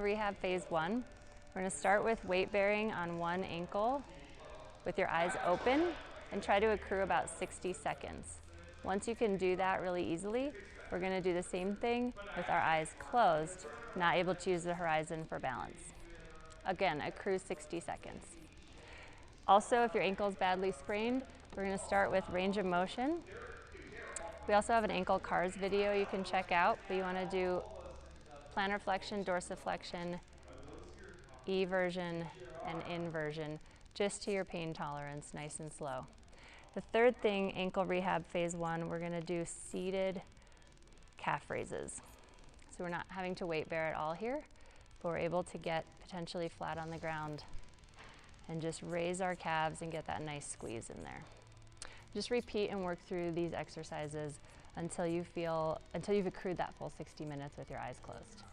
Rehab Phase 1. We're going to start with weight bearing on one ankle with your eyes open and try to accrue about 60 seconds. Once you can do that really easily, we're going to do the same thing with our eyes closed, not able to use the horizon for balance. Again, accrue 60 seconds. Also, if your ankle is badly sprained, we're going to start with range of motion. We also have an ankle CARS video you can check out, but you want to do plantar flexion, dorsiflexion, eversion, and inversion, just to your pain tolerance, nice and slow. The third thing, ankle rehab phase 1, we're going to do seated calf raises. So we're not having to weight bear at all here, but we're able to get potentially flat on the ground and just raise our calves and get that nice squeeze in there. Just repeat and work through these exercises until you've accrued that full 60 minutes with your eyes closed.